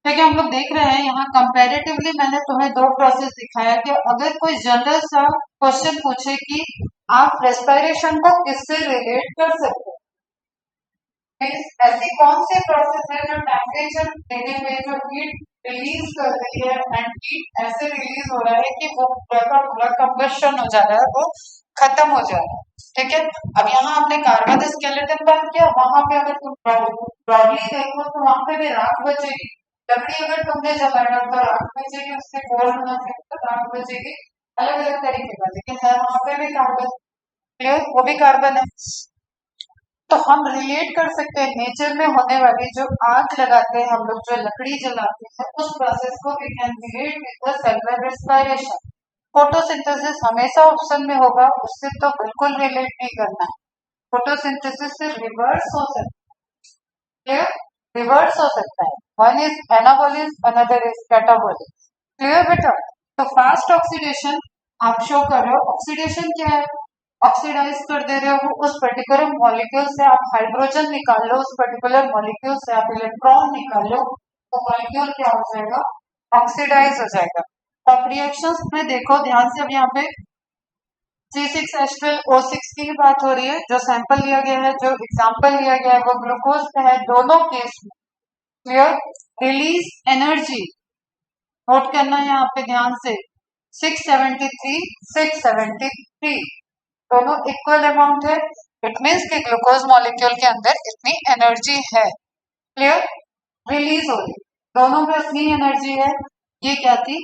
क्योंकि हम लोग देख रहे हैं यहाँ कंपैरेटिवली मैंने तुम्हें दो प्रोसेस दिखाया कि अगर कोई जनरल सा क्वेश्चन पूछे कि आप रेस्पिरेशन को किससे रिलेट कर सकते हैं, ऐसी कौन सी प्रोसेस है जो टेम्परेचर देने पे जो हीट रिलीज कर रही है एंड हीट ऐसे रिलीज हो रहा है कि वो पूरा का पूरा कंबशन हो जा रहा है, वो खत्म हो जा रहा है। ठीक है, अब यहाँ हमने कार्बन स्केलेटन बात किया, वहां पे अगर तुम ब्रॉडली देखो तो वहां पे भी राख बचेगी। लकड़ी अगर तुमने जलाया तो राख बचेगी, उससे गोल्ड होना चाहिए तो राख बचेगी, अलग अलग तरीके का, लेकिन है वहां पे भी कार्बन। क्लियर, वो भी कार्बन है। तो हम रिलेट कर सकते हैं नेचर में होने वाली जो आग लगाते हैं हम लोग, जो लकड़ी जलाते हैं, उस प्रोसेस को we can relate with the cellular respiration. Photosynthesis हमेशा ऑप्शन में होगा, उससे तो बिल्कुल रिलेट नहीं करना है। फोटोसिंथेसिस से रिवर्स हो सकता है, रिवर्स हो सकता है। One is anabolism, another is catabolism. Clear बेटा? तो फास्ट ऑक्सीडेशन आप शो कर रहे हो, ऑक्सीडेशन क्या है? ऑक्सीडाइज कर दे रहे हो उस पर्टिकुलर मॉलिक्यूल से, आप हाइड्रोजन निकाल लो, उस पर्टिकुलर मॉलिक्यूल से आप इलेक्ट्रॉन निकाल लो, तो मॉलिक्यूल क्या हो जाएगा? ऑक्सीडाइज हो जाएगा। अब रिएक्शंस में देखो ध्यान से, अब यहाँ पे C6H12O6 की बात हो रही है, जो सैंपल लिया गया है, जो एग्जाम्पल लिया गया है वो ग्लूकोज का है दोनों केस में। क्लियर? रिलीज एनर्जी नोट करना है यहाँ पे ध्यान से, 673 673 दोनों इक्वल अमाउंट है। इट मीन्स कि ग्लूकोज मॉलिक्यूल के अंदर इतनी एनर्जी है। क्लियर? रिलीज हो रही, दोनों में उतनी एनर्जी है। ये क्या थी?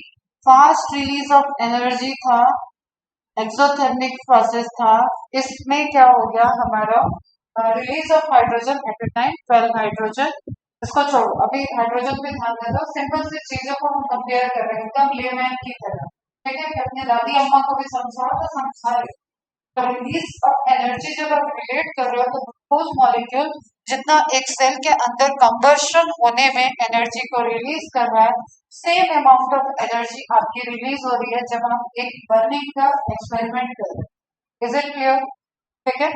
फास्ट रिलीज ऑफ एनर्जी था, एक्सोथर्मिक प्रोसेस था। इसमें क्या हो गया हमारा? Release of hydrogen at a time 12 hydrogen. इसको छोड़ो, अभी हाइड्रोजन पे ध्यान दे दो, सिंपल सी चीजों को हम कंपेयर कर रहे हैं एकदम लेमैन की तरह। ठीक है, अपने दादी अम्मा को भी समझाओ तो समझा रहे। तो रिलीज ऑफ एनर्जी जब आप रिलेट कर रहे हो तो ग्लूकोज मॉलिक्यूल जितना एक सेल के अंदर कंबशन होने में एनर्जी को रिलीज कर रहा है, सेम अमाउंट ऑफ एनर्जी आपकी रिलीज हो रही है जब आप एक बर्निंग का एक्सपेरिमेंट कर रहे हैं। Is it clear? ठीक है,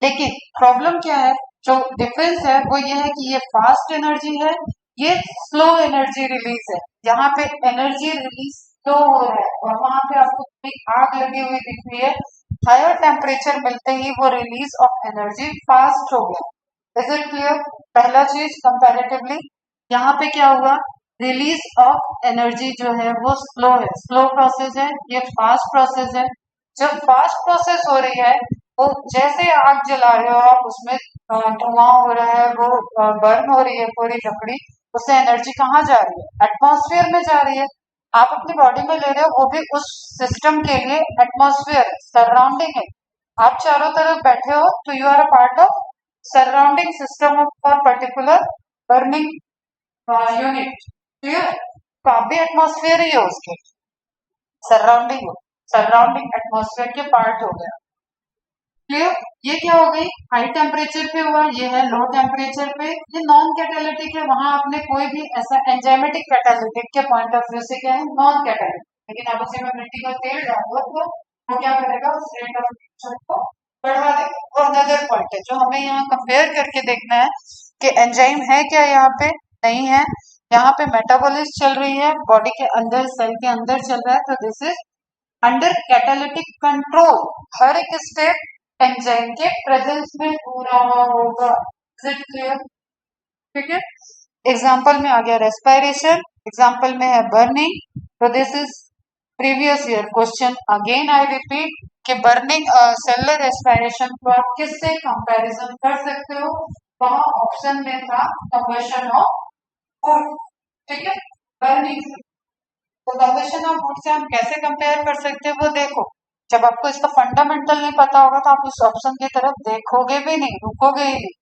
लेकिन प्रॉब्लम क्या है, जो डिफरेंस है वो ये है कि ये फास्ट एनर्जी है, ये स्लो एनर्जी रिलीज है। यहाँ पे एनर्जी रिलीज स्लो हो रहा है और वहां पे आपको पूरी आग लगी हुई दिख रही है। हायर टेम्परेचर मिलते ही वो रिलीज ऑफ एनर्जी फास्ट हो गया। Is it clear? पहला चीज कंपैरेटिवली यहाँ पे क्या हुआ, रिलीज ऑफ एनर्जी जो है वो स्लो है, स्लो प्रोसेस है, ये फास्ट प्रोसेस है। जब फास्ट प्रोसेस हो रही है, वो जैसे आग जला रहे हो आप, उसमें धुआं हो रहा है, वो बर्न हो रही है पूरी लकड़ी, उससे एनर्जी कहाँ जा रही है? एटमॉस्फेयर में जा रही है। आप अपनी बॉडी में ले रहे हो, वो भी उस सिस्टम के लिए एटमॉस्फेयर सराउंडिंग है। आप चारों तरफ बैठे हो तो you are a part of surrounding system of for particular burning unit. Clear? तो आप भी एटमॉस्फेयर ही हो, उसके सराउंडिंग हो, सराउंडिंग एटमॉस्फेयर के पार्ट हो गया। क्लियर? ये क्या हो गई? हाई टेम्परेचर पे हुआ, ये है लो टेम्परेचर पे। ये नॉन कैटालिटिक है, वहां आपने कोई भी ऐसा एंजाइमेटिक कैटालिटिक के पॉइंट ऑफ व्यू से क्या है, नॉन कैटालिटिक। लेकिन आप उसी में मिट्टी का तेल डालो तो वो क्या करेगा, उस रेट ऑफ रिएक्शन को बढ़ा देगा। और अनदर पॉइंट है जो हमें यहाँ कंपेयर करके देखना है कि एंजाइम है क्या यहाँ पे, नहीं है। यहाँ पे मेटाबॉलिज्म चल रही है, बॉडी के अंदर सेल के अंदर चल रहा है, तो this is under catalytic control. हर एक स्टेप एंजाइम के प्रेजेंस में हो रहा होगा। Is it clear? ठीक है, एग्जाम्पल में आ गया रेस्पिरेशन, एग्जाम्पल में है बर्निंग। तो this is previous year question, again I repeat कि बर्निंग सेलुलर रेस्पिरेशन को आप किससे कंपैरिजन कर सकते हो? वहां ऑप्शन में था कंबशन ऑफ फूड। ठीक है, बर्निंग। तो कंबशन ऑफ फूड से हम कैसे कंपेयर कर सकते हैं वो देखो। जब आपको इसका फंडामेंटल नहीं पता होगा तो आप उस ऑप्शन की तरफ देखोगे भी नहीं, रुकोगे ही नहीं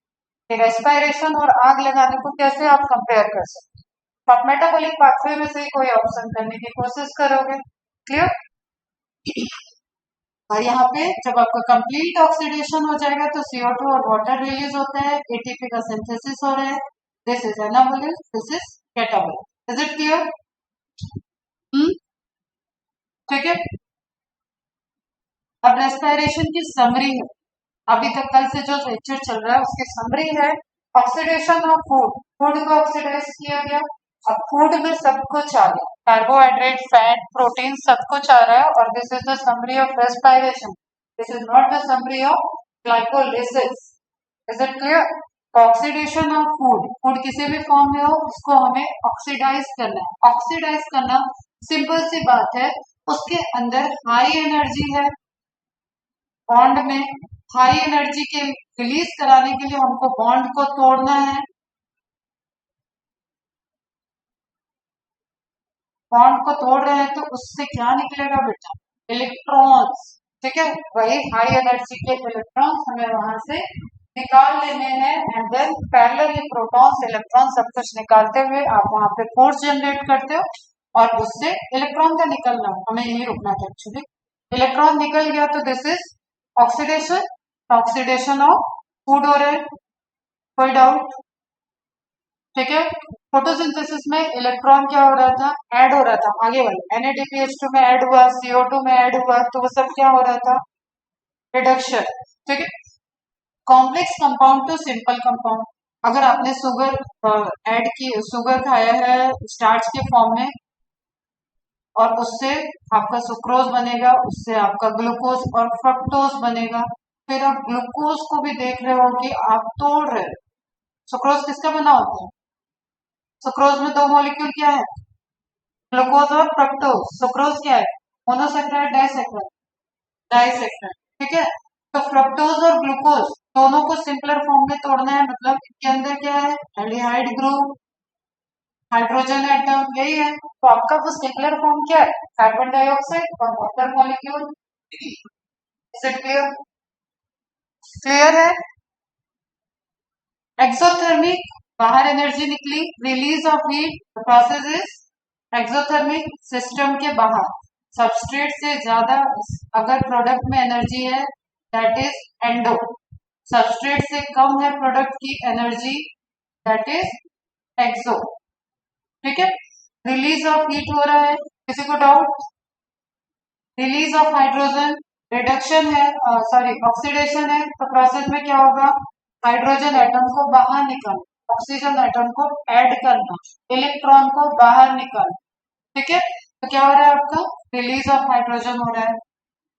कि रेस्पिरेशन और आग लगाने को कैसे आप कंपेयर कर सकते हैं। तो आप मेटाबॉलिक पाथवे में से ही कोई ऑप्शन करने की कोशिश करोगे। क्लियर? और यहाँ पे जब आपका कंप्लीट ऑक्सीडेशन हो जाएगा तो CO2 और वाटर रिलीज होता है, एटीपी का सिंथेसिस हो रहा है। This is anabolic, this is catabolic. Is it clear? ठीक है, अब रेस्पिरेशन की समरी है, अभी तक कल से जो लेक्चर चल रहा है उसकी समरी है। ऑक्सीडेशन ऑफ फूड, फूड को ऑक्सीडाइज किया गया, अब फूड में सब कुछ आ गया, कार्बोहाइड्रेट, फैट, प्रोटीन, सब कुछ आ रहा है, और this is the summary of respiration, this is not the summary of glycolysis. Is it clear? Oxidation of food, food किसी भी फॉर्म में हो उसको हमें ऑक्सीडाइज करना है। ऑक्सीडाइज करना सिंपल सी बात है, उसके अंदर हाई एनर्जी है, बॉन्ड में हाई एनर्जी के रिलीज कराने के लिए हमको बॉन्ड को तोड़ना है, बॉन्ड को तोड़ रहे हैं तो उससे क्या निकलेगा बेटा? इलेक्ट्रॉन्स। ठीक है, वही हाई एनर्जी के इलेक्ट्रॉन्स हमें वहां से निकाल लेने हैं, and then parallelly protons, electron सब कुछ निकालते हुए आप वहां पे फोर्स जनरेट करते हो, और उससे इलेक्ट्रॉन का निकलना, हमें यही रुकना था एक्चुअली। इलेक्ट्रॉन निकल गया तो this is oxidation, oxidation of food हो रहा है, कोई डाउट? ठीक है, फोटोसिंथेसिस में इलेक्ट्रॉन क्या हो रहा था? ऐड हो रहा था, आगे वाले NADPH2 में ऐड हुआ, CO2 में ऐड हुआ, तो वो सब क्या हो रहा था? रिडक्शन। ठीक है, complex compound to simple compound, अगर आपने शुगर ऐड की, शुगर खाया है स्टार्च के फॉर्म में, और उससे आपका सुक्रोज बनेगा, उससे आपका ग्लूकोज और फ्रक्टोज बनेगा, फिर आप ग्लूकोज को भी देख रहे हो कि आप तोड़ रहे हो। सुक्रोज किसका बना होता है? सुक्रोज में दो मॉलिक्यूल क्या है? ग्लूकोज और फ्रक्टोज। सुक्रोज क्या है? Monosaccharide, disaccharide? डाइसेक्राइड। ठीक है, तो फ्रक्टोज और ग्लूकोज दोनों को सिंपलर फॉर्म में तोड़ना है, मतलब इसके अंदर क्या है? एल्डिहाइड ग्रुप, हाइड्रोजन एटम, यही है। तो आपका वो सिंपलर फॉर्म क्या है? कार्बन डाइऑक्साइड और water molecule. Is it clear? Clear है? एक्सोथर्मिक, बाहर एनर्जी निकली, release of heat, process is exothermic, system के बाहर सबस्ट्रेट से ज्यादा अगर प्रोडक्ट में एनर्जी है दैट इज एंडो, सबस्ट्रेट से कम है प्रोडक्ट की एनर्जी दैट इज एक्सो। ठीक है, रिलीज ऑफ हीट हो रहा है, किसी को doubt? Release of hydrogen, reduction है, सॉरी ऑक्सीडेशन है, तो प्रोसेस में क्या होगा? हाइड्रोजन एटम को बाहर निकालना, ऑक्सीजन एटम को ऐड करना, इलेक्ट्रॉन को बाहर निकालना। ठीक है, तो क्या हो रहा है आपका? रिलीज ऑफ हाइड्रोजन हो रहा है।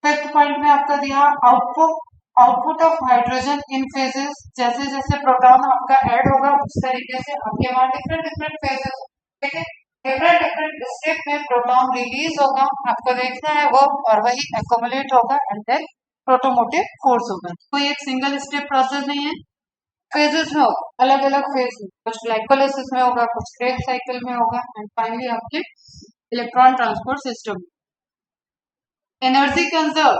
फिफ्थ पॉइंट में आपका दिया output, output of hydrogen in phases, जैसे जैसे प्रोटॉन आपका ऐड होगा उस तरीके से आपके वहां डिफरेंट डिफरेंट फेजेस। ठीक है, डिफरेंट डिफरेंट स्टेप में प्रोटॉन रिलीज होगा, आपको देखना है वो, और वही एकोमुलेट होगा एंड देन प्रोटोमोटिव फोर्स होगा। कोई एक सिंगल स्टेप प्रोसेस नहीं है, फेजेस में होगा, अलग अलग फेज में, कुछ ग्लाइकोलिसिस में होगा, कुछ क्रेब साइकिल में होगा, एंड फाइनली आपके electron transport system. Energy conserve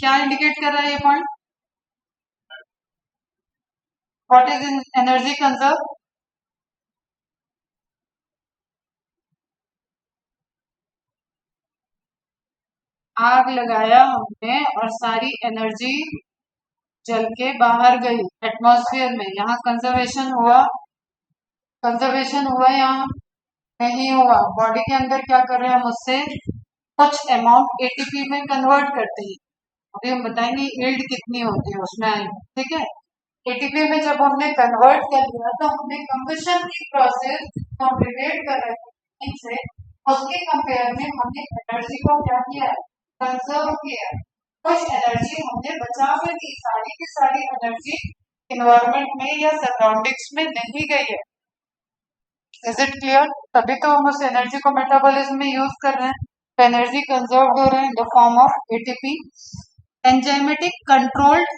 क्या इंडिकेट कर रहा है ये point? What is energy conserve? आग लगाया हमने और सारी एनर्जी जल के बाहर गई एटमॉस्फेयर में, यहाँ कंजर्वेशन हुआ? कंजर्वेशन हुआ यहाँ? नहीं हुआ। बॉडी के अंदर क्या कर रहे हैं हम उससे? कुछ अमाउंट एटीपी में कन्वर्ट करते हैं, अभी हम बताएंगे यील्ड कितनी होती है उसमें आएंगे। ठीक है, एटीपी में जब हमने कन्वर्ट कर दिया तो हमने कंबशन की प्रोसेस हम रिलेट कर रहे थे इनसे, उसके कंपेयर में हमने एनर्जी को क्या किया? कंजर्व किया। कुछ एनर्जी हमने बचा कर दी, सारी की सारी एनर्जी इन्वायरमेंट में या सराउंडिंग्स में नहीं गई है। Is it clear? तभी तो हम उस एनर्जी को मेटाबॉलिज्म में यूज कर रहे हैं, तो एनर्जी कंजर्व हो रहा है in the form of ATP. Enzymatic controlled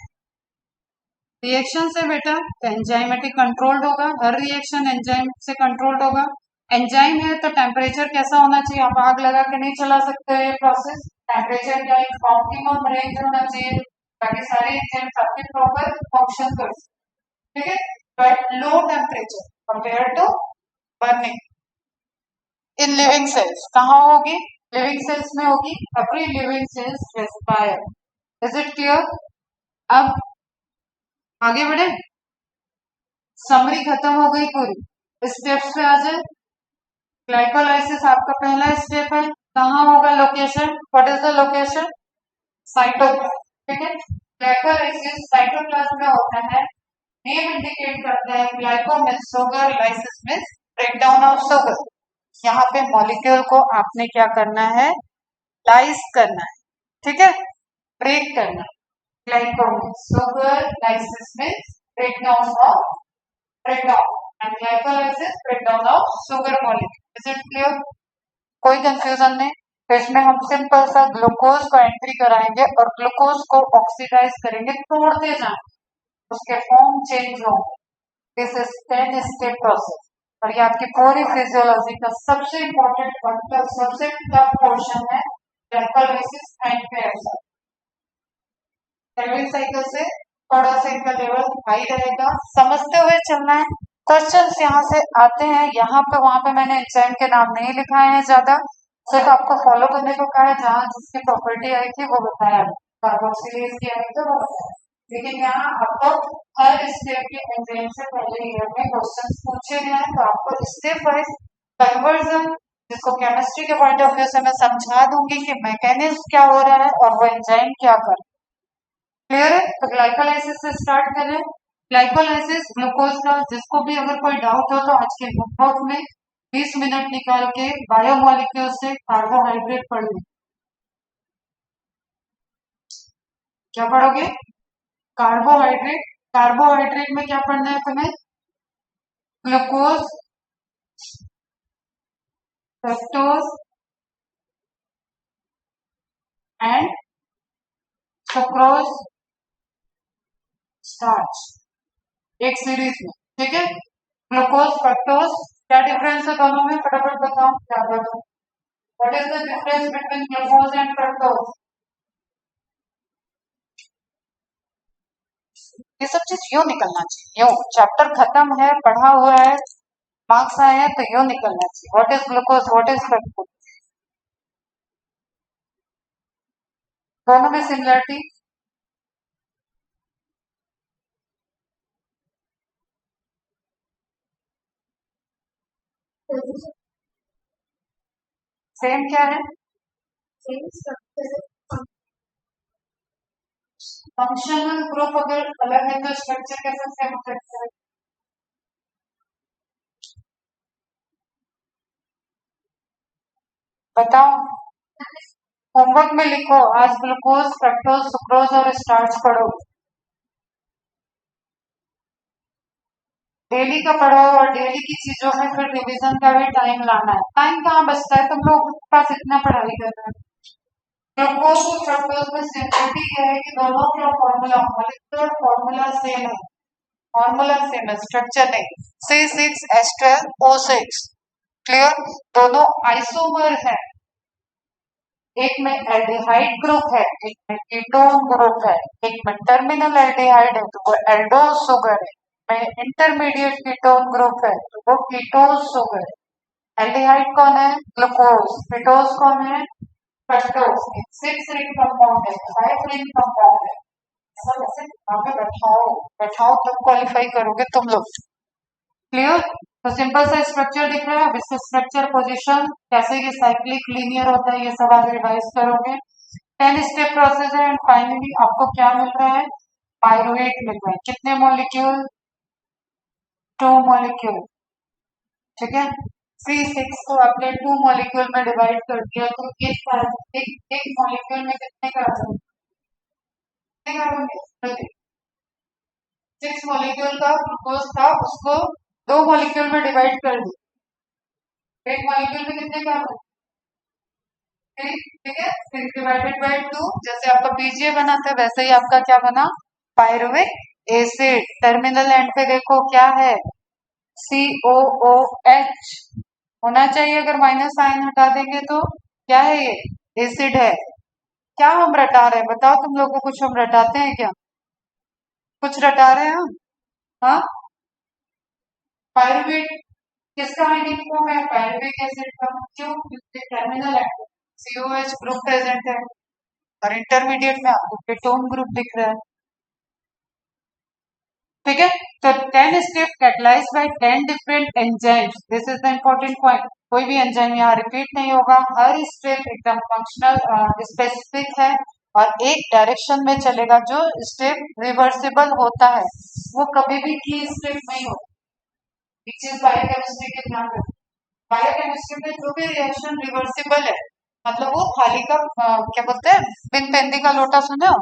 reaction से बेटा, तो एंजाइमेटिक कंट्रोल्ड होगा, हर रिएक्शन एंजाइम से कंट्रोल्ड होगा। एंजाइम है तो टेम्परेचर कैसा होना चाहिए? आप आग लगा के नहीं चला सकते ये प्रोसेस, टेम्परेचर का एक ऑप्टिमम रेंज होना चाहिए ताकि सारे एंजाइम्स आपके प्रॉपर फंक्शन कर सकें। ठीक है, but low temperature compare to burning in living cells कहाँ होगी? लिविंग सेल्स में होगी, every living cells respire. Is it clear? अब आगे बढ़े, समरी खत्म हो गई पूरी, स्टेप्स पे आ जाए। ग्लाइकोलाइसिस आपका पहला स्टेप है, कहाँ होगा location? What is the location? Cytoplasm. ठीक है, ग्लाइकोलाइसिस साइटोप्लाज्म में होता है, नेम इंडिकेट करता है, glyco means sugar, lysis means breakdown of sugar. यहाँ पे मॉलिक्यूल को आपने क्या करना है, लाइस करना है, ठीक है, ब्रेक करना। ग्लाइकोलाइसिस, सुगर लाइसिस में breakdown of breakdown and glycolysis breakdown of sugar molecule. Is it clear? कोई कंफ्यूजन नहीं। तो इसमें हम सिंपल सा ग्लूकोज को एंट्री कराएंगे और ग्लूकोज को ऑक्सीडाइज करेंगे, तोड़ते जाएंगे, उसके फॉर्म चेंज होंगे। दिस इज 10 स्टेप प्रोसेस और ये आपकी पूरी फिजियोलॉजी का सबसे इंपॉर्टेंट सबसे टफ पोर्शन है, glycolysis and keratin. Second cycle से थोड़ा सा इनका लेवल हाई रहेगा, समझते हुए चलना है। क्वेश्चंस यहाँ से आते हैं, यहाँ पे वहां पे मैंने एंजाइम के नाम नहीं लिखाए हैं ज्यादा, सिर्फ आपको फॉलो करने को कहा है, जहाँ जिसकी प्रॉपर्टी आई थी वो बताया, कार्बोक्सिलेज की आई थी वो बताया। लेकिन यहाँ आपको हर स्टेप के एंजाइम से पहले ईयर में क्वेश्चन पूछे गए हैं, तो आपको स्टेप वाइज कन्वर्जन, जिसको केमिस्ट्री के पॉइंट ऑफ व्यू से मैं समझा दूंगी कि मैकेनिज्म क्या हो रहा है और वो एंजाइम क्या कर रहा है। क्लियर है? तो ग्लाइकोलाइसिस से स्टार्ट करें। ग्लाइकोलाइसिस ग्लूकोज का, जिसको भी अगर कोई डाउट हो तो आज के होमवर्क में 20 मिनट निकाल के बायोमोलिक्यूल से कार्बोहाइड्रेट पढ़ लो। क्या पढ़ोगे? कार्बोहाइड्रेट। कार्बोहाइड्रेट में क्या पढ़ना है तुम्हें? Glucose, fructose and sucrose, starch, एक सीरीज में, ठीक है। ग्लूकोज फ्रक्टोज, क्या डिफरेंस है दोनों में, फटाफट बताओ क्या बताओ। What is the difference between glucose and fructose? ये सब चीज यूं निकलना चाहिए, यूं चैप्टर खत्म है, पढ़ा हुआ है, मार्क्स आए हैं तो यूं निकलना चाहिए। What is glucose, what is fructose, दोनों में सिमिलरिटी सेम क्या है? फंक्शनल ग्रुप अगर अलग है तो स्ट्रक्चर कैसे सेम हो सकता है? बताओ, होमवर्क में लिखो, आज ग्लूकोज फ्रक्टोज सुक्रोज और स्टार्च पढ़ो, डेली का पढ़ो और डेली की चीजों में फिर रिवीजन का भी टाइम लाना है। टाइम कहाँ बचता है, तुम लोग के पास इतना पढ़ाई करना है। ग्लूकोज और फ्रक्टोज में सिमिलरिटी क्या है कि दोनों का फॉर्मूला, मॉलिक्यूलर फॉर्मूला सेम है, फॉर्मूला सेम है, स्ट्रक्चर नहीं। C6H12O6, clear? दोनों आइसोमर है, एक में एल्डिहाइड ग्रुप है, एक में कीटोन ग्रुप है, एक में टर्मिनल एल्डिहाइड है तो वो एल्डोज शुगर है, में इंटरमीडिएट कीटोन ग्रुप है तो वो कीटोज शुगर है। एल्डिहाइड कौन है? ग्लूकोज। कीटोज कौन है? फ्रक्टोज। 6 रिंग कंपाउंड है, 5 रिंग कंपाउंड है। सब ऐसे आगे बैठाओ बैठाओ तब क्वालिफाई करोगे तुम लोग। क्लियर? तो सिंपल सा स्ट्रक्चर दिख रहा है, अब इससे स्ट्रक्चर पोजीशन कैसे ये साइक्लिक लीनियर होता है ये सब आज रिवाइज करोगे। 10 स्टेप प्रोसेस है एंड फाइनली आपको क्या मिल रहा है? पायरुवेट मिल रहा है। कितने मॉलिक्यूल? 2 मॉलिक्यूल, ठीक है। C6 को आपने 2 मॉलिक्यूल में डिवाइड कर दिया तो एक मॉलिक्यूल में कितने कार्बन? 6 मॉलिक्यूल का ग्लूकोज था, उसको 2 मॉलिक्यूल में डिवाइड कर दिया, एक मॉलिक्यूल में कितने कार्बन? 3, ठीक है। 6 डिवाइडेड बाय 2, जैसे आपका पीजीए बना था वैसे ही आपका क्या बना? Pyruvic acid. टर्मिनल एंड पे देखो क्या है? COOH होना चाहिए, अगर माइनस आयन हटा देंगे तो क्या है? ये एसिड है। क्या हम रटा रहे हैं बताओ, तुम लोग को कुछ हम रटाते हैं क्या? कुछ रटा रहे हैं हम? हाँ, पायरुवेट किसका आयनिक फॉर्म है? पायरुविक एसिड का। क्यों? क्योंकि terminal and COH group present है और इंटरमीडिएट में आपको कीटोन ग्रुप दिख रहा है, ठीक है। तो 10 step catalyse by 10 different enzymes, this is the important point. कोई भी एंजाइम यहाँ रिपीट नहीं होगा, हर स्टेप एकदम फंक्शनल स्पेसिफिक है और एक डायरेक्शन में चलेगा। जो स्टेप रिवर्सिबल होता है वो कभी भी की स्टेप नहीं होता। एक चीज बायोकेमिस्ट्री के ध्यान रखो, बायोकेमिस्ट्री में जो भी रिएक्शन रिवर्सिबल है, मतलब वो थाली का क्या बोलते हैं, बिन पेंदी का लोटा सुने हो,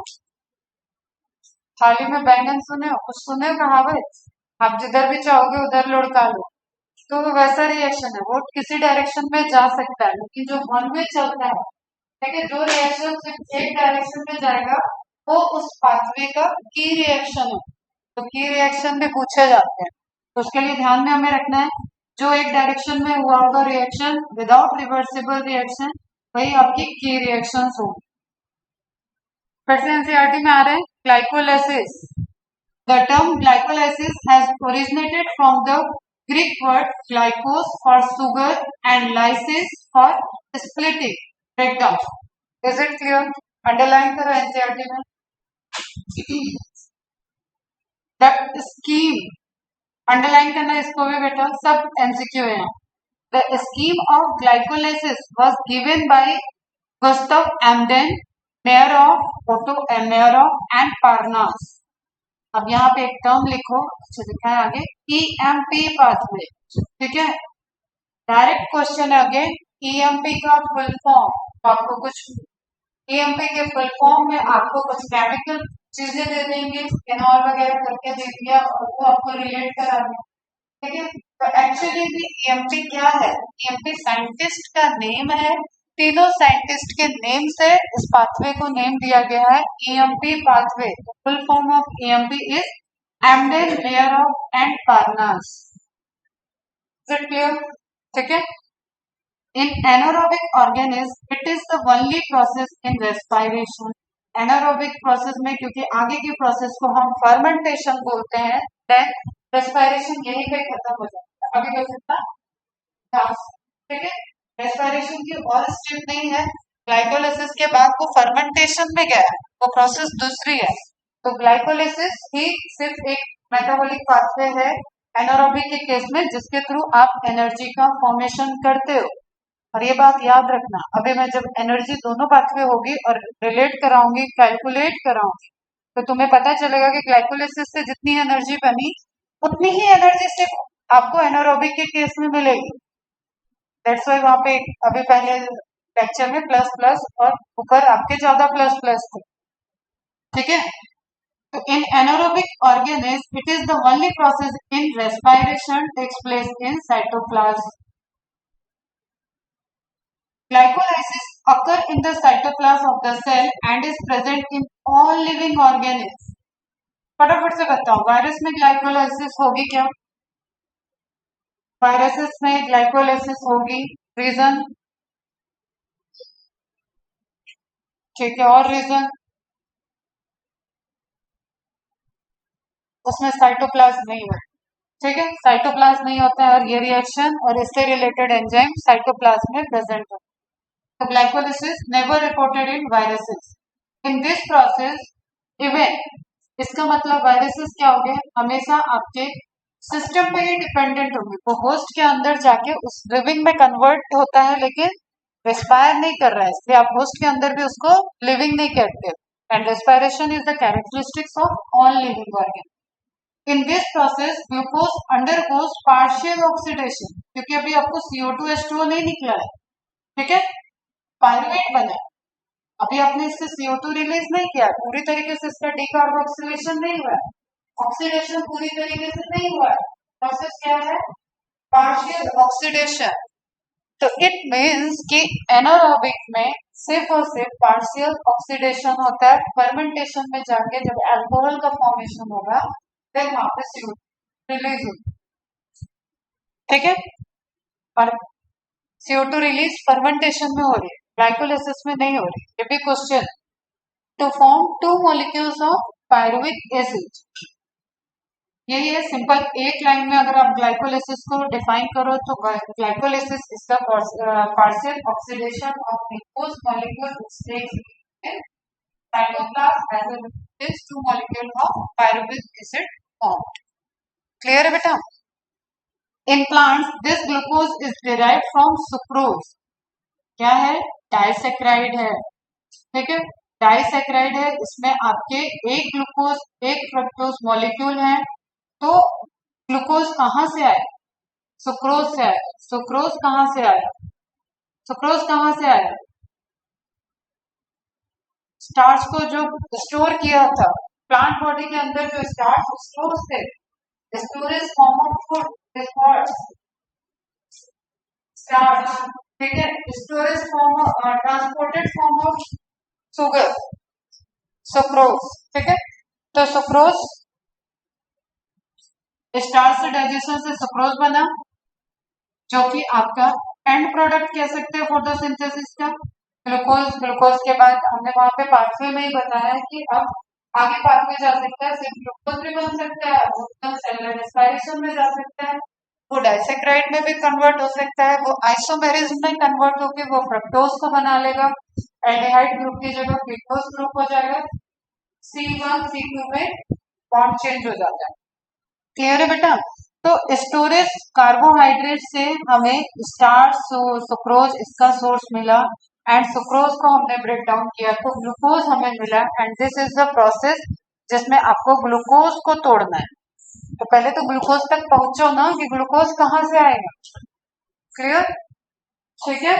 थाली में बैंगन सुने हो, कुछ सुने हो कहावत, आप जिधर भी चाहोगे उधर लुढ़का लो। तो वो वैसा रिएक्शन है, वो किसी डायरेक्शन में जा सकता है, लेकिन जो वन में चलता है, ठीक है, जो रिएक्शन सिर्फ एक डायरेक्शन में जाएगा वो उस पाथवे का की रिएक्शन है। तो की रिएक्शन भी पूछे जाते हैं, तो उसके लिए ध्यान में हमें रखना है जो एक डायरेक्शन में हुआ होगा रिएक्शन विदाउट रिवर्सिबल रिएक्शन, वही आपकी की रिएक्शंस होगी। फिर से एनसीईआरटी में आ रहे हैं glycolysis. The term glycolysis has originated from the Greek word glykos for sugar and lysis for splitting, breakdown. Is it clear? Underline करो NCERT में. The scheme, underline करना इसको भी बेटा, सब MCQ है. The scheme of glycolysis was given by Gustav Amden, mayor of Otto, mayor of and Parnas. अब यहाँ पे एक टर्म लिखो, अच्छा लिखा है आगे, ईएमपी पाथवे, ठीक है, डायरेक्ट क्वेश्चन है अगेन, ईएमपी का फुल फॉर्म, तो आपको कुछ ईएमपी के फुल फॉर्म में आपको कुछ केमिकल चीजें दे देंगे, एनॉल वगैरह करके दे दिया और वो आपको रिलेट करा दिया, ठीक है। तो एक्चुअली भी ईएमपी क्या है, ईएमपी साइंटिस्ट का नेम है, तीनों साइंटिस्ट के नेम से इस पाथवे को नेम दिया गया है EMP pathway. Full form of EMP is Embden, Meyerhof and Parnas. Is it clear? ठीक है। In anaerobic organism it is the only process in respiration. Anaerobic process में, क्योंकि आगे की प्रोसेस को हम फर्मेंटेशन बोलते हैं, देन रेस्पिरेशन यहीं पे खत्म हो जाता है, अभी कर सकता, ठीक है। रेस्पिरेशन की और स्टेप नहीं है, ग्लाइकोलाइसिस के बाद वो फर्मेंटेशन में गया है, वो प्रोसेस दूसरी है। तो ग्लाइकोलाइसिस ही सिर्फ एक मेटाबॉलिक पाथवे है एनारोबिक के केस में, जिसके थ्रू आप एनर्जी का फॉर्मेशन करते हो। और ये बात याद रखना, अभी मैं जब एनर्जी दोनों पाथवे होगी और रिलेट कराऊंगी, कैलकुलेट कराऊंगी, तो तुम्हें पता चलेगा कि ग्लाइकोलाइसिस से जितनी एनर्जी बनी उतनी ही एनर्जी सिर्फ आपको एनारोबिक के केस में मिलेगी। दैट्स वाई वहां पे अभी पहले लेक्चर में प्लस प्लस और ऊपर आपके ज्यादा प्लस प्लस थे, ठीक है। तो in anaerobic organism it is the only process in respiration takes place in cytoplasm. Glycolysis occur in the cytoplasm of the cell and is present in all living organisms. फटाफट से बताओ, virus में glycolysis होगी क्या? Viruses में glycolysis होगी, reason, ठीक है, और रीजन, उसमें साइटोप्लाज्म नहीं होता, ठीक है, साइटोप्लाज्म नहीं होता है और ये रिएक्शन और इससे रिलेटेड एंजाइम साइटोप्लाज्म में प्रेजेंट होता है। तो glycolysis never reported in viruses. In this process even, इसका मतलब वायरसेस क्या हो गए, हमेशा आपके सिस्टम पे ही डिपेंडेंट होंगे, वो होस्ट के अंदर जाके उस लिविंग में कन्वर्ट होता है, लेकिन रेस्पायर नहीं कर रहा है, इसलिए आप होस्ट के अंदर भी उसको लिविंग नहीं कहते। And respiration is the characteristics of all living organ. In this process glucose undergoes partial oxidation, क्योंकि अभी आपको CO2H2O नहीं निकला है, ठीक है, पायरुवेट बना है, अभी आपने इससे CO2 रिलीज नहीं किया, पूरी तरीके से इसका डीकार्बोक्सिलेशन नहीं हुआ है, ऑक्सीडेशन पूरी तरीके से नहीं हुआ है, प्रोसेस क्या है, पार्शियल ऑक्सीडेशन। तो इट मीन्स कि एनारोबिक में सिर्फ और सिर्फ पार्शियल ऑक्सीडेशन होता है, फर्मेंटेशन में जाके जब अल्कोहल का फॉर्मेशन होगा देन वहां पे CO2 रिलीज होगी, ठीक है। और CO2 रिलीज फर्मेंटेशन में हो रही है, ग्लाइकोलाइसिस में नहीं हो रही। ये भी question, to form 2 molecules of pyruvic acid, यही है सिंपल, एक लाइन में अगर आप ग्लाइकोलाइसिस को डिफाइन करो तो glycolysis is the partial oxidation of glucose molecule which takes in cytoplasm as a 2 molecule of pyruvic acid formed। Clear है बेटा? In plants this glucose is derived from sucrose, क्या है, डाइसैकेराइड है, ठीक है, डाइसैकेराइड है, इसमें आपके एक ग्लूकोज एक फ्रक्टोज मॉलिक्यूल है। तो ग्लूकोज कहाँ से आए, सुक्रोज से आया। सुक्रोज कहाँ से आया? सुक्रोज कहाँ से आया? स्टार्च को जो स्टोर किया था प्लांट बॉडी के अंदर, जो स्टार्च स्टोर थे, storage form of food starch, ठीक है, storage form, transported form of sugar, sucrose, ठीक है। तो सुक्रोज, स्टार्च से डाइजेशन से सुक्रोज बना, जो कि आपका एंड प्रोडक्ट कह सकते हैं फोटोसिंथेसिस का, ग्लूकोज। ग्लूकोज के बाद हमने वहां पे पाथवे में ही बताया कि अब आगे पाथवे जा सकता है, सिर्फ ग्लूकोज भी बन सकता है, वो सेलुलर रेस्पिरेशन में जा सकता है, वो डाइसेक्राइड में भी कन्वर्ट हो सकता है, वो आइसोमेरिज्म में कन्वर्ट होकर वो फ्रक्टोज को बना लेगा, एल्डिहाइड ग्रुप की जगह कीटोज ग्रुप हो जाएगा, C1 C2 में बॉन्ड चेंज हो जाता है। क्लियर है बेटा? तो स्टोरेज कार्बोहाइड्रेट से हमें स्टार्च, सुक्रोज इसका सोर्स मिला, एंड सुक्रोज को हमने ब्रेक डाउन किया तो ग्लूकोज हमें मिला, and this is the process जिसमें आपको ग्लूकोज को तोड़ना है। तो पहले तो ग्लूकोज तक पहुंचो ना, कि ग्लूकोज कहाँ से आएगा। क्लियर? ठीक है।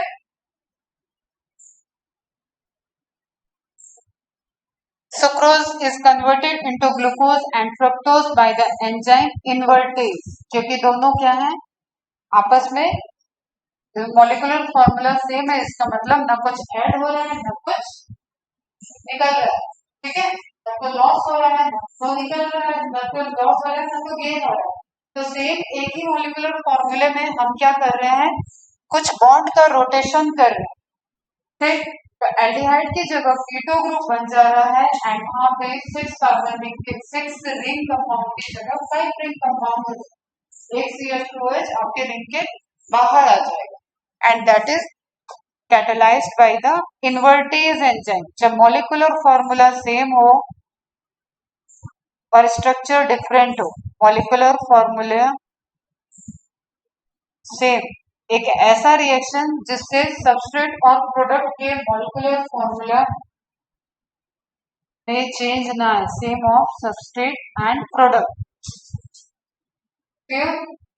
Sucrose is converted into glucose and fructose by the enzyme invertase, जो कि दोनों क्या है आपस में, मॉलिक्यूलर फॉर्मूला सेम है, इसका मतलब ना कुछ ऐड हो रहा है ना कुछ निकल रहा है, ठीक है, ना कोई लॉस हो रहा है ना कोई निकल रहा है, ना कोई लॉस हो रहा है ना कोई गेन हो रहा है। तो सेम एक ही मॉलिक्यूलर फॉर्मूले में हम क्या कर रहे हैं, कुछ बॉन्ड का रोटेशन कर रहे हैं, ठीक। तो एल्डिहाइड की जगह कीटो ग्रुप बन जा रहा है, एंड वहां पे 6 कार्बन रिंग के 6 रिंग कंपाउंड की जगह 5 रिंग कंपाउंड हो जाएगा, एक CH2H आपके रिंग के बाहर आ जाएगा, and that is catalyzed by the invertase enzyme। जब मॉलिक्यूलर फॉर्मूला सेम हो और स्ट्रक्चर डिफरेंट हो, मॉलिक्यूलर फॉर्मूला सेम, एक ऐसा रिएक्शन जिससे सबस्ट्रेट और प्रोडक्ट के मॉलिक्यूलर फॉर्मूला में चेंज ना है, same of substrate and product. फिर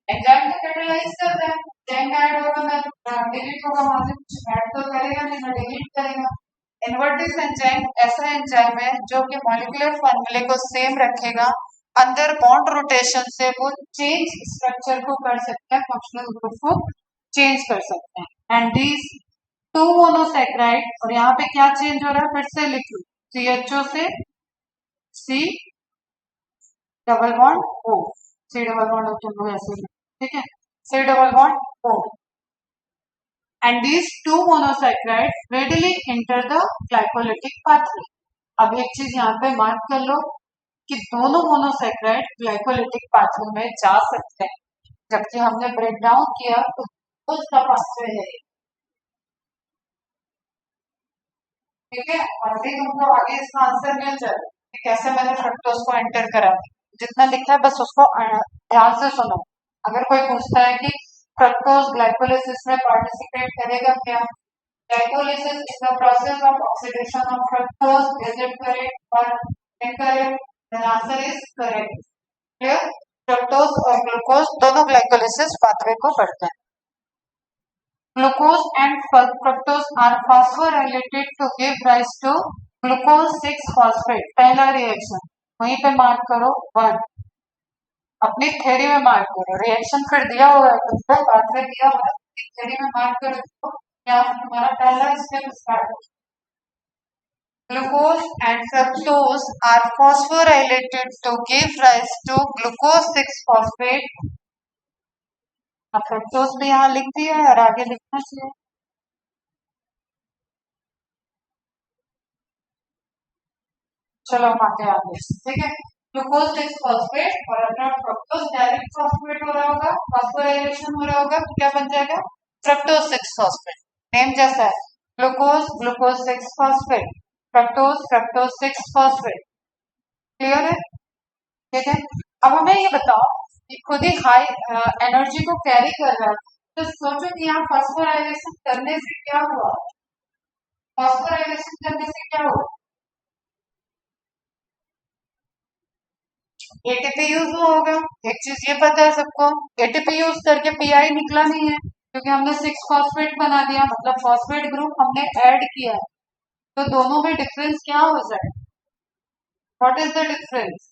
एंजाइम को कैटेलाइज करता है, एंजाइम ऐड होगा ना डिलीट होगा, वहां से कुछ ऐड तो करेगा नहीं ना डिलीट करेगा। इन्वर्टेस एंजाइम ऐसा एंजाइम है जो कि मॉलिक्यूलर फॉर्मूले को सेम रखेगा, अंदर बॉन्ड रोटेशन से वो चेंज स्ट्रक्चर को कर सकता है, फंक्शनल ग्रुप को चेंज कर सकते हैं। एंड दीज टू मोनोसैकेराइड, और यहाँ पे क्या चेंज हो रहा है, फिर से लिखो, CHO से C double bond O, C double bond O तो ऐसे, ठीक है, C double bond O, and these two monosaccharides readily enter the glycolytic pathway। अब एक चीज यहाँ पे मार्क कर लो कि दोनों मोनोसैकेराइड ग्लाइकोलिटिक पाथवे में जा सकते हैं, जबकि हमने ब्रेक डाउन किया तो उसका पाथवे है, ठीक है। और अभी तुमको आगे इसका आंसर मिल जाए कि कैसे मैंने फ्रक्टोज को एंटर करा, जितना लिखा है बस उसको ध्यान से सुनो। अगर कोई पूछता है कि फ्रक्टोज ग्लाइकोलिसिस में पार्टिसिपेट करेगा क्या, glycolysis is the process of oxidation of fructose, is it correct और incorrect? The answer is correct. Clear? Fructose और ग्लूकोज दोनों ग्लाइकोलिसिस पाथवे को बढ़ते हैं। Glucose and fructose are phosphorylated to give rise to glucose 6-phosphate। पहला reaction वहीं पे mark करो 1, अपनी थ्योरी में मार्क करो, रिएक्शन फिर दिया हुआ है तुमको, पाथवे दिया हुआ है, थ्योरी में मार्क करो तो यहाँ हमारा पहला स्टेप स्टार्ट हो। Glucose and fructose are phosphorylated to give rise to glucose 6-phosphate। अब फ्रक्टोज भी यहाँ लिख दिया है और आगे लिखना चाहिए। चलो हम आगे, ठीक है। ग्लूकोज 6-फॉस्फेट और अपना फ्रक्टोज डायरेक्ट फॉस्फेट हो रहा होगा, फॉस्फोराइलेशन हो रहा होगा, तो क्या बन जाएगा, फ्रक्टोज 6-फॉस्फेट। नेम जैसा है, ग्लूकोज ग्लूकोज 6-फॉस्फेट, फ्रक्टोज फ्रक्टोज 6-फॉस्फेट। क्लियर है? ठीक है। अब हमें ये बताओ कि खुद ही हाई एनर्जी को कैरी कर रहा है, तो सोचो कि यहाँ फॉस्फोराइलेशन करने से क्या हुआ, फॉस्फोराइलेशन करने से क्या हुआ, एटीपी यूज हुआ होगा, एक चीज ये पता है सबको। एटीपी यूज करके पीआई निकला नहीं है क्योंकि हमने 6 फॉस्फेट बना दिया, मतलब फॉस्फेट ग्रुप हमने ऐड किया है। तो दोनों में डिफरेंस क्या हो जाए? What is the difference?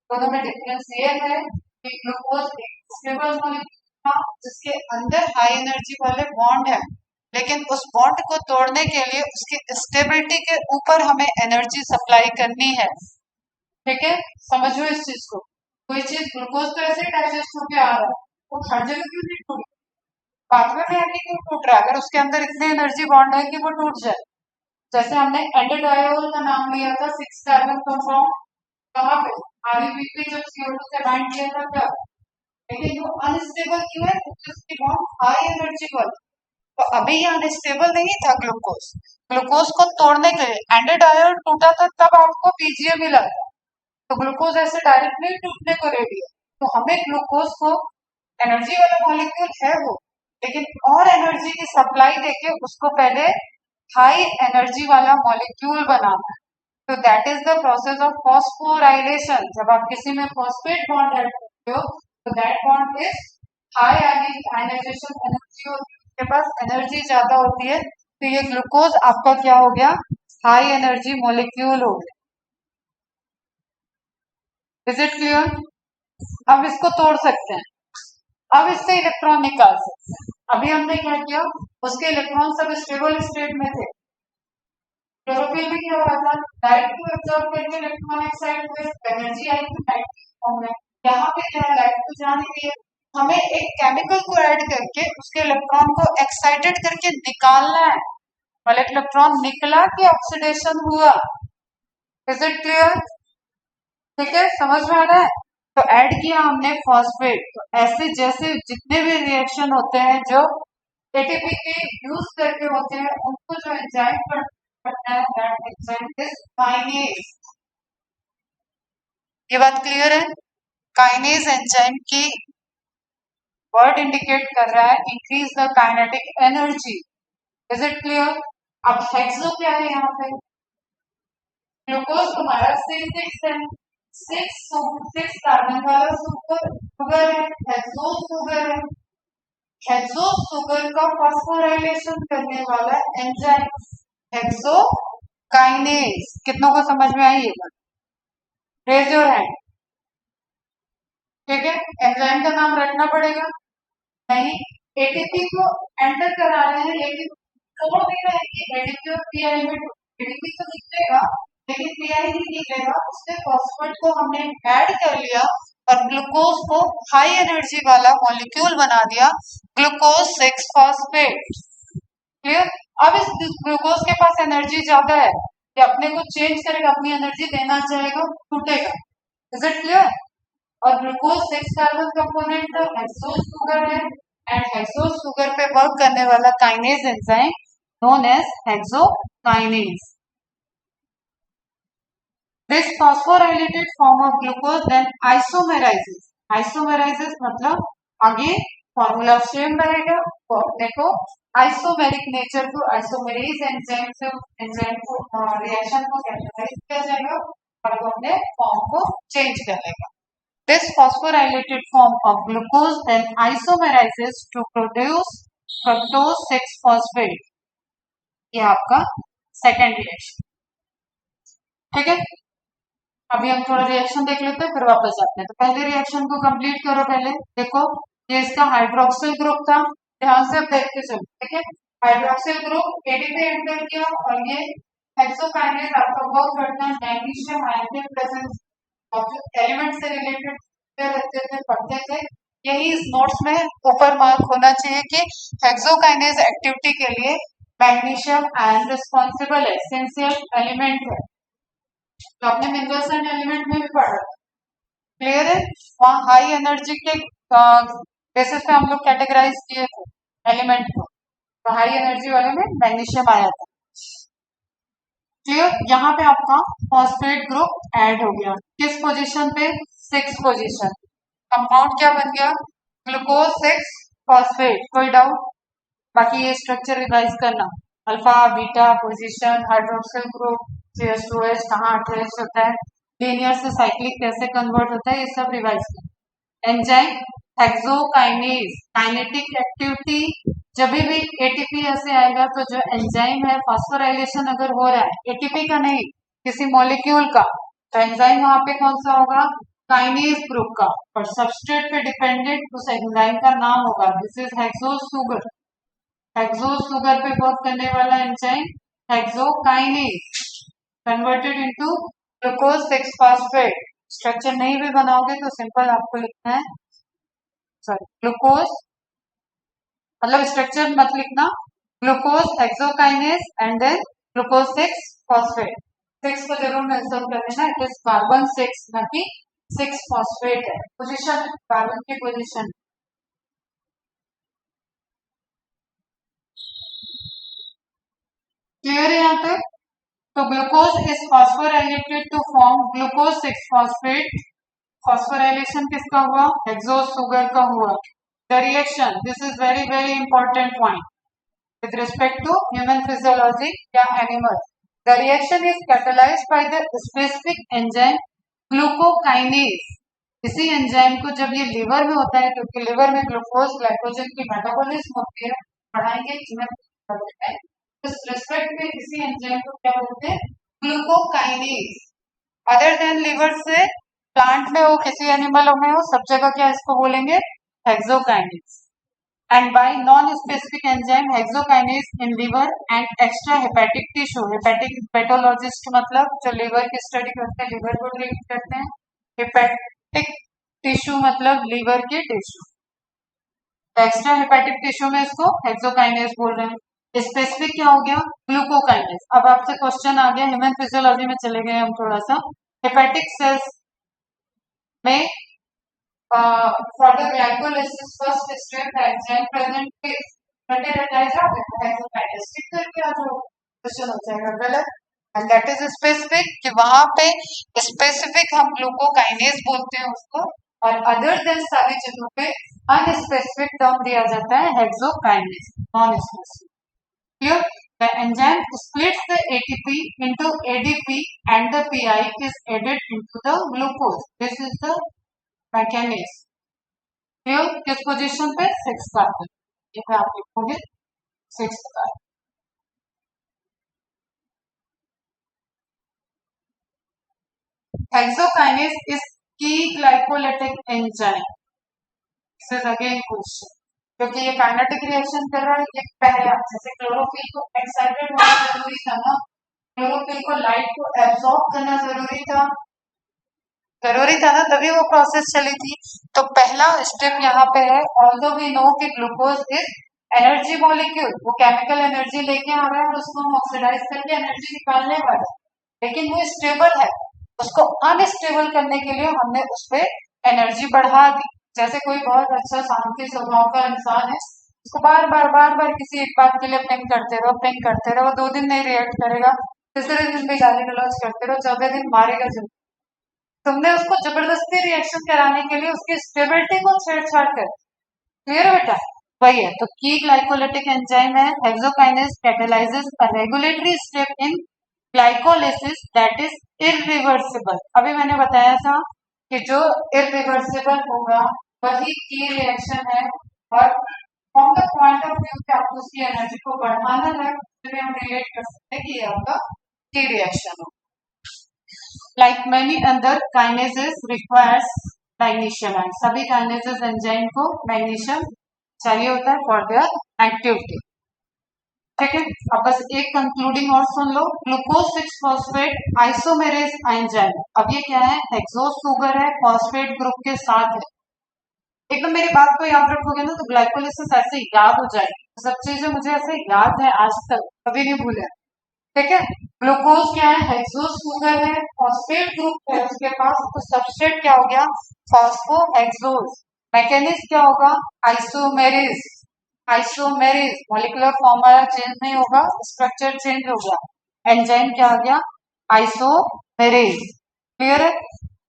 दोनों में डिफरेंस ये है कि ग्लूकोज एक स्टेबल मॉलिक्यूल था जिसके अंदर हाई एनर्जी वाले बॉन्ड है, लेकिन उस बॉन्ड को तोड़ने के लिए उसकी स्टेबिलिटी के ऊपर हमें एनर्जी सप्लाई करनी है। ठीक है, समझो इस चीज को। कोई चीज ग्लूकोज तो ऐसे डाइजेस्ट होके आ रहा है, वो हर जगह क्यों नहीं टूट, पाथवे में आके क्यों टूट रहा है? अगर उसके अंदर इतने एनर्जी बॉन्ड है कि वो टूट जाए। जैसे हमने एंडोडायोल का नाम लिया था 6 कार्बन कंपाउंड, कहाँ पे? आरबीपी पे जब CO2 से बाइंड किया था तब। लेकिन वो अनस्टेबल क्यों है? क्योंकि उसकी बॉन्ड हाई एनर्जी पर। तो अभी ये अनस्टेबल नहीं था ग्लूकोज। ग्लूकोज को तोड़ने के लिए एंडोडायोल टूटा था तब आपको पीजीए मिला था। तो ग्लूकोज ऐसे डायरेक्ट नहीं टूटने को रेडी है। तो हमें ग्लूकोज को, एनर्जी वाला मॉलिक्यूल है वो, लेकिन और एनर्जी की सप्लाई देके उसको पहले हाई एनर्जी वाला मॉलिक्यूल बनाना है। तो that is the process of phosphorylation. जब आप किसी में फॉस्फेट बॉन्ड ऐड करते हो तो that bond is high ionisation energy होती है, उसके पास एनर्जी ज्यादा होती है। तो ये ग्लूकोज आपका क्या हो गया? हाई एनर्जी मॉलिक्यूल हो गया। Is it clear? अब इसको तोड़ सकते हैं, अब इससे इलेक्ट्रॉन निकाल सकते हैं। अभी हमने क्या किया, उसके इलेक्ट्रॉन सब स्टेबल स्टेट में थे। क्लोरोफिल में क्या हो रहा था? लाइट को एब्जॉर्ब करके इलेक्ट्रॉन एक्साइट हुए, एनर्जी आई थी लाइट की फॉर्म में। यहाँ पे क्या है, लाइट को जाने के लिए हमें एक केमिकल को ऐड करके उसके इलेक्ट्रॉन को एक्साइटेड करके निकालना है। वाले इलेक्ट्रॉन निकला कि ऑक्सीडेशन हुआ? Is it clear? ठीक है, समझ में आ रहा है? तो ऐड किया हमने फॉस्फेट। तो ऐसे जैसे जितने भी रिएक्शन होते हैं जो एटीपी के यूज करके होते हैं, उनको जो एंजाइम करता है दैट एंजाइम इज काइनेज। ये बात क्लियर है? काइनेज एंजाइम की वर्ड इंडिकेट कर रहा है increase the kinetic energy. Is it clear? अब हेक्सो क्या है यहाँ पे? ग्लूकोज तुम्हारा C6 है, सिक्स कार्बन वाला शुगर है, हेक्सो शुगर है। हेक्सो शुगर का फॉस्फोराइलेशन करने वाला एंजाइम हेक्सो काइनेज। कितनों को समझ में आई ये बात? Raise your hand. ठीक है, एंजाइम का नाम रखना पड़ेगा। नहीं, एटीपी को एंटर करा रहे हैं लेकिन तोड़ नहीं रहे कि एटीपी और पीआई में। एटीपी तो निकलेगा लेकिन पीआई नहीं निकलेगा। उससे फॉस्फेट को हमने ऐड कर लिया और ग्लूकोज को हाई एनर्जी वाला मॉलिक्यूल बना दिया, ग्लूकोज 6 फॉस्फेट। क्लियर? अब इस ग्लूकोज के पास एनर्जी ज्यादा है, ये अपने को चेंज करेगा, अपनी एनर्जी देना चाहेगा, टूटेगा। Is it clear? और ग्लूकोज 6 कार्बन कंपोनेंट का हेक्सोज शुगर है, एंड हेक्सोज शुगर पे वर्क करने वाला kinase enzyme known as hexokinase. This phosphorylated form of glucose then isomerizes. Isomerizes मतलब आगे फॉर्मूला सेम रहेगा, तो अपने को आइसोमेरिक नेचर को आइसोमेरेज एंजाइम से एंजाइम को रिएक्शन को कैटेगराइज किया जाएगा और वो अपने फॉर्म को चेंज करेगा। This phosphorylated form of glucose then isomerizes to produce fructose 6 phosphate। ये आपका सेकेंड रिएक्शन। ठीक है, अभी हम थोड़ा रिएक्शन देख लेते हैं फिर वापस आते हैं। तो पहले रिएक्शन को कंप्लीट करो। पहले देखो, ये इसका हाइड्रोक्सिल ग्रुप था, ध्यान से अब देखते चलो। ठीक है, हाइड्रोक्सिल ग्रुप एटीपी एंटर किया और ये हेक्सोकाइनेज आपका वर्क करता है मैग्नीशियम आयन के प्रेजेंस ऑफ एलिमेंट से रिलेटेड रहते थे, पढ़ते थे। यही इस नोट्स में ऊपर मार्क होना चाहिए कि हेक्सोकाइनेज एक्टिविटी के लिए मैग्नीशियम आयन रिस्पॉन्सिबल है, एसेंशियल एलिमेंट है। तो आपने मिनरल्स एंड एलिमेंट में भी पढ़ा। क्लियर है? वहाँ हाई एनर्जी के बेसिस पे हम लोग कैटेगराइज किए थे एलिमेंट को, तो हाई एनर्जी वाले में मैग्नीशियम आया था। क्लियर? यहाँ पे आपका फॉस्फेट ग्रुप ऐड हो गया किस पोजीशन पे? 6 पोजीशन। कंपाउंड क्या बन गया? Glucose 6 phosphate. कोई डाउट? बाकी ये स्ट्रक्चर रिवाइज करना। Alpha beta position, hydroxyl group, CH2H कहाँ अटैच होता है, लीनियर से साइक्लिक कैसे कन्वर्ट होता है, ये सब रिवाइज करें। एंजाइम हेक्सोकाइनेज, काइनेटिक एक्टिविटी, जब भी एटीपी ऐसे आएगा तो जो एंजाइम है फॉस्फोराइलेशन अगर हो रहा है एटीपी का नहीं किसी मॉलिक्यूल का, तो एंजाइम वहां पे कौन सा होगा, काइनेज ग्रुप का, और सबस्ट्रेट पे डिपेंडेंट उस एंजाइम का नाम होगा, this is hexo sugar. Hexo sugar पे वर्क करने वाला enzyme hexokinase, converted into glucose 6 phosphate. Structure नहीं भी बनाओगे तो सिंपल आपको लिखना है, सॉरी ग्लूकोज, मतलब स्ट्रक्चर मत लिखना, glucose hexokinase and then glucose 6 phosphate. 6 को जरूर मेंशन कर देना, इट इज कार्बन 6 ना कि 6 फॉस्फेट है, पोजीशन कार्बन की पोजीशन। क्लियर है यहाँ तक? तो glucose is phosphorylated to form glucose 6 phosphate. Phosphorylation किसका हुआ, हेक्सो सुगर का हुआ। The reaction, this is very very important point with respect to human physiology या animals. The reaction is catalyzed by the specific enzyme glucokinase. इसी enzyme को जब ये liver में होता है, क्योंकि लीवर में ग्लूकोज ग्लाइकोजन की मेटाबॉलिज्म होती है, पढ़ाएंगे इस रिस्पेक्ट में इसी एंजाइम को क्या बोलते हैं, ग्लूकोकाइनेज। अदर देन लीवर से प्लांट में हो किसी एनिमल में हो, सब जगह क्या इसको बोलेंगे, hexokinase. and by non-specific enzyme hexokinase in liver and extra hepatic tissue. hepatic pathologist मतलब जो liver की स्टडी करते हैं, liver को ट्रीट करते हैं, hepatic tissue मतलब liver के टिश्यू, एक्स्ट्रा हेपेटिक टिश्यू में इसको हेक्सोकाइनेज बोल रहे हैं। स्पेसिफिक क्या हो गया, ग्लूकोकाइनेज। अब आपसे क्वेश्चन आ गया, ह्यूमन फिजियोलॉजी में चले गए हम थोड़ा सा, हेपेटिक सेल्स में for the glycolysis first step the enzyme present is metabolized hexokinase, ठीक करके आ जाओ, क्वेश्चन हो जाएगा गलत। एंड दैट इज स्पेसिफिक, कि वहां पे स्पेसिफिक हम ग्लूकोकाइनेज बोलते हैं उसको, और अदर देन सारी जगहों पे अनस्पेसिफिक टर्म दिया जाता है hexokinase, non specific. Clear? The enzyme splits the ATP into ADP and the PI is added into the glucose. This is the mechanism. Clear? किस पोजीशन पे, 6 कार्बन, ये पे आप लिखोगे 6 carbon. Hexokinase is key glycolytic enzyme. This is again question, क्योंकि ये kinetic reaction कर रहा है, ये पहले जैसे क्लोरोफिल को एक्साइटेड होना जरूरी था ना, क्लोरोफिल को लाइट को एब्सॉर्ब करना जरूरी था ना, तभी वो प्रोसेस चली थी। तो पहला स्टेप यहाँ पे है, ऑल्दो वी नो कि ग्लूकोज इज एनर्जी मॉलिक्यूल, वो केमिकल एनर्जी लेके आ रहा है और उसको हम ऑक्सीडाइज करके एनर्जी निकालने वाले, लेकिन वो स्टेबल है, उसको अनस्टेबल करने के लिए हमने उस पर एनर्जी बढ़ा दी। जैसे कोई बहुत अच्छा शांति स्वभाव का इंसान है, उसको बार बार किसी एक बात के लिए पिंग करते रहो, 2 दिन नहीं रिएक्ट करेगा, तीसरे दिन भी गाली गलौज करते रहो, 14 दिन मारेगा जरूर। तुमने उसको जबरदस्ती रिएक्शन कराने के लिए उसकी स्टेबिलिटी को छेड़छाड़ कर, क्लियर बेटा, वही है। तो की ग्लाइकोलिटिक एंजाइम है hexokinase, catalyzes a regulatory step in glycolysis that is irreversible. अभी मैंने बताया था कि जो इरिवर्सिबल होगा वही की रिएक्शन है, और from the point of view कि आपको उसकी एनर्जी को बढ़ाना है, उससे हम रिलेट कर सकते हैं कि ये आपका की रिएक्शन हो। Like many other kinases requires magnesium, and सभी kinases एंजाइम को मैग्नीशियम चाहिए होता है फॉर देयर एक्टिविटी। ठीक है, अब बस एक कंक्लूडिंग और सुन लो, ग्लूकोज 6 फॉस्फेट आइसोमेरेज एंजाइम। अब ये क्या है, हेक्सो सुगर है, फॉस्फेट ग्रुप के साथ है। एकदम मेरी बात को याद रखोगे ना तो ग्लाइकोलिसिस ऐसे याद हो जाएगी, सब चीजें मुझे ऐसे याद है आज तक, कभी नहीं भूले। ठीक है, ग्लूकोज क्या है, हेक्सो सुगर है, फॉस्फेट ग्रुप है उसके पास, तो सबस्ट्रेट क्या हो गया, फॉस्फो हेक्सोज। मैकेनिज्म क्या होगा, आइसोमेरेज, मॉलिक्यूलर फॉर्मूला चेंज नहीं होगा, स्ट्रक्चर चेंज होगा, एंजाइम क्या आ गया, आइसोमेरेज। क्लियर है?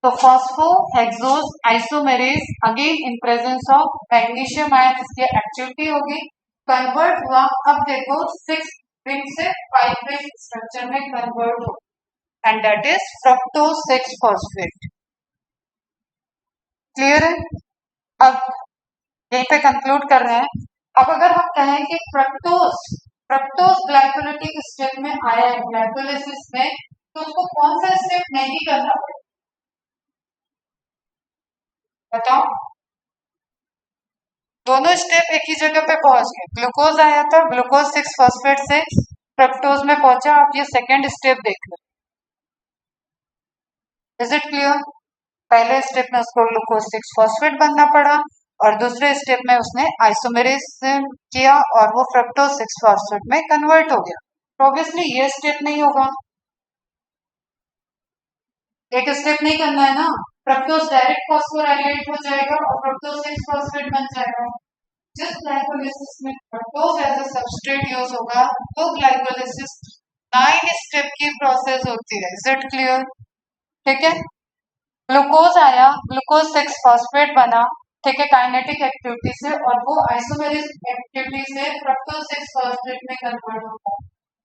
तो phospho hexose isomerase again in presence of magnesium ion, इसकी एक्टिविटी होगी, कन्वर्ट हुआ। अब देखो 6 रिंग से 5 रिंग स्ट्रक्चर में कन्वर्ट हो, and that is fructose 6 phosphate. Clear है? अब यहीं पे कंक्लूड कर रहे हैं। अब अगर हम कहें कि फ्रक्टोज फ्रक्टोज ग्लाइकोलिटिक स्टेप में आया है ग्लाइकोलिसिस में, तो उसको कौन सा स्टेप नहीं करना पड़ेगा बताओ? दोनों स्टेप एक ही जगह पे पहुंच गए। ग्लूकोज आया था, ग्लूकोज 6 फॉस्फेट से फ्रक्टोज में पहुंचा। आप ये सेकेंड स्टेप देख लो। Is it clear? पहले स्टेप में उसको ग्लूकोज 6 फॉस्फेट बनना पड़ा, और दूसरे स्टेप में उसने आइसोमेरेज किया और वो फ्रक्टोज 6 फॉस्फेट में कन्वर्ट हो गया। तो ऑब्वियसली ये स्टेप नहीं होगा, एक स्टेप नहीं करना है ना। फ्रक्टोज डायरेक्ट फॉस्फोराइलेट हो जाएगा और फ्रक्टोज 6 फॉस्फेट बन जाएगा। जिस ग्लाइकोलिसिस में fructose as a substrate use होगा, वो ग्लाइकोलिसिस 9 स्टेप की प्रोसेस होती है। Is it clear? ठीक है। ग्लूकोज आया, ग्लूकोज 6 फॉस्फेट बना, ठीक है, काइनेटिक एक्टिविटी से, और वो आइसोमेरिक एक्टिविटी से फ्रक्टोज 6 फॉस्फेट में कन्वर्ट होता है।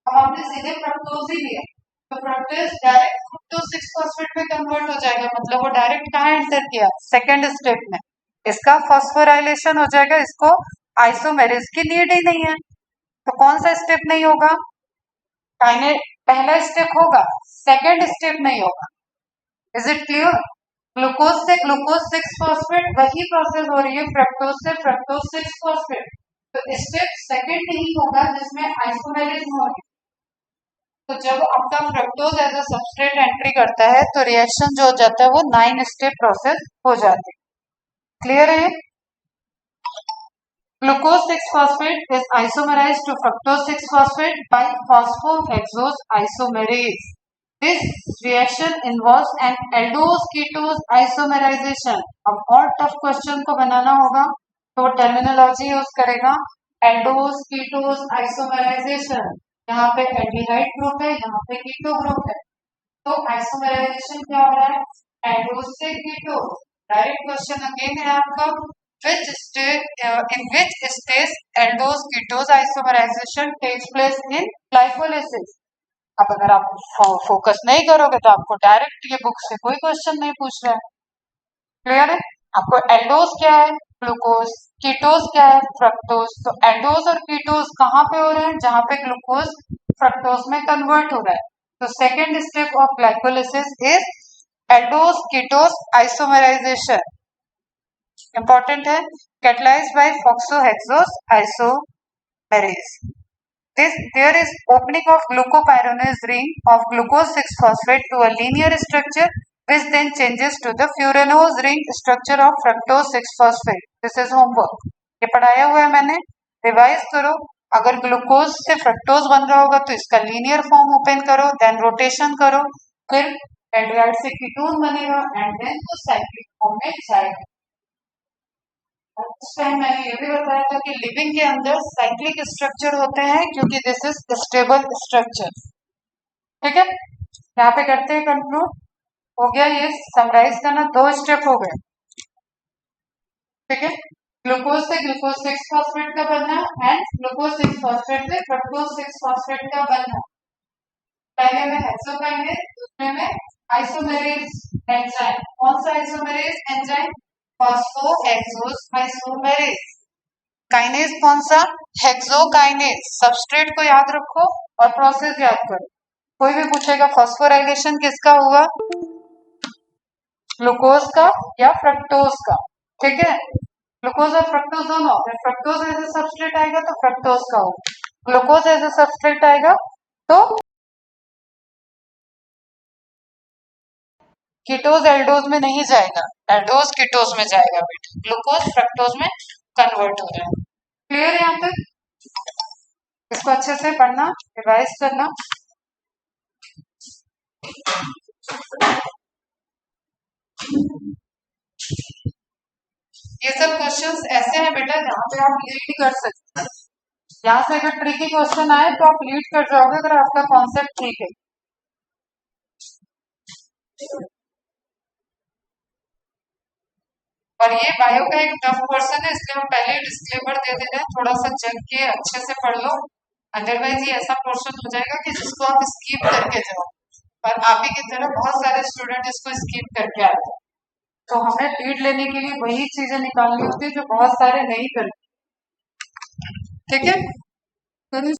अब हमने सीधे फ्रक्टोज ही लिया, तो फ्रक्टोज डायरेक्ट फ्रक्टोज 6 फॉस्फेट में कन्वर्ट हो जाएगा, मतलब वो डायरेक्ट कहाँ एंटर किया? सेकेंड स्टेप में। इसका फॉस्फोराइलेशन हो जाएगा, इसको आइसोमेरिज की नीड ही नहीं है। तो कौन सा स्टेप नहीं होगा? पहला स्टेप होगा, सेकेंड स्टेप नहीं होगा। Is it clear? ग्लूकोज से ग्लूकोज 6 फॉस्फेट वही प्रोसेस हो रही है फ्रक्टोज से फ्रक्टोज 6 फॉस्फेट। तो स्टेप सेकंड नहीं होगा जिसमें आइसोमेरिज हो रही है। तो जब आपका fructose as a substrate entry करता है, तो रिएक्शन जो हो जाता है वो 9 स्टेप प्रोसेस हो जाती है। क्लियर है? Glucose 6-phosphate is isomerized to fructose 6-phosphate by phosphohexose isomerase. This reaction involves an aldose-ketose isomerization. अब और टफ क्वेश्चन को बनाना होगा तो टर्मिनोलॉजी यूज करेगा, एल्डोज कीटोज आइसोमेराइजेशन। यहाँ पे एल्डिहाइड ग्रुप है, यहाँ पे कीटो ग्रुप है, तो आइसोमेराइजेशन क्या हो रहा है? एल्डोज से कीटोज। डायरेक्ट क्वेश्चन अगेन है आपका, in which stage aldose ketose isomerization takes place in glycolysis. अब अगर आप फोकस नहीं करोगे तो आपको डायरेक्ट ये बुक से कोई क्वेश्चन नहीं पूछ रहा है। क्लियर है? आपको एल्डोज क्या है? ग्लूकोज। कीटोज क्या है? फ्रक्टोज। तो एल्डोज और कीटोज कहाँ पे हो रहे हैं? जहां पे ग्लूकोज फ्रक्टोज में कन्वर्ट हो रहा है। तो second step of glycolysis is aldose ketose isomerisation. Important है, catalyzed by phosphohexose isomerase. There is opening of glucopyranose ring of glucose 6-phosphate to a linear structure, which then changes to the furanose ring structure of fructose 6-phosphate. This is homework. ये पढ़ाया हुआ है मैंने, revise करो। अगर glucose से fructose बन रहा होगा तो इसका लीनियर फॉर्म ओपन करो, देन रोटेशन करो, फिर एल्डिहाइड से कीटोन बनेगा, एंड देन वो साइक्लिक फॉर्म में जाएगा। उस टाइम मैंने ये भी बताया था कि लिविंग के अंदर साइक्लिक स्ट्रक्चर होते हैं, क्योंकि दिस इज स्टेबल स्ट्रक्चर। ठीक है, यहाँ पे करते हैं कंक्लूड। हो गया ये समराइज करना, 2 स्टेप हो गए। ठीक है, ग्लूकोज से ग्लूकोज 6 फॉस्फेट का बनना एंड ग्लूकोज 6 फॉस्फेट से फ्रक्टोज 6 फॉस्फेट का बनना। पहले में हेक्सोकाइनेज, दूसरे में आइसोमेरेज एंजाइम। कौन सा आइसोमेरेज एंजाइम? फॉस्फोहेक्सोज आइसोमेरेज। काइनेज कौन सा? हेक्सोकाइनेज। सबस्ट्रेट को याद रखो और प्रोसेस याद करो। कोई भी पूछेगा फॉस्फोराइलेशन किसका हुआ, ग्लूकोज का या फ्रक्टोज का? ठीक है, ग्लूकोज और फ्रक्टोज दोनों। फ्रक्टोज एज ए सबस्ट्रेट आएगा तो फ्रक्टोज का होगा, ग्लूकोज एज ए सबस्ट्रेट आएगा तो कीटोज एल्डोज में नहीं जाएगा, एल्डोज कीटोज में जाएगा। बेटा ग्लूकोज फ्रक्टोज में कन्वर्ट हो रहा है। क्लियर है यहाँ तक? इसको अच्छे से पढ़ना, रिवाइज करना। ये सब क्वेश्चंस ऐसे हैं बेटा जहाँ पे आप लीड कर सकते हैं। यहाँ से अगर ट्रिकी क्वेश्चन आए तो आप लीड कर जाओगे अगर आपका कॉन्सेप्ट ठीक है। और ये बायो का एक टफ क्वेश्चन है, इसलिए हम पहले डिस्क्लेमर दे दे रहे हैं, थोड़ा सा जग के अच्छे से पढ़ लो। अदरवाइज ये ऐसा पोर्शन हो जाएगा कि जिसको आप स्किप करके जाओ, पर आप ही की तरह बहुत सारे स्टूडेंट इसको स्किप करके आते हैं। तो हमें लीड लेने के लिए वही चीजें निकालनी होती है जो बहुत सारे नहीं करते। ठीक है।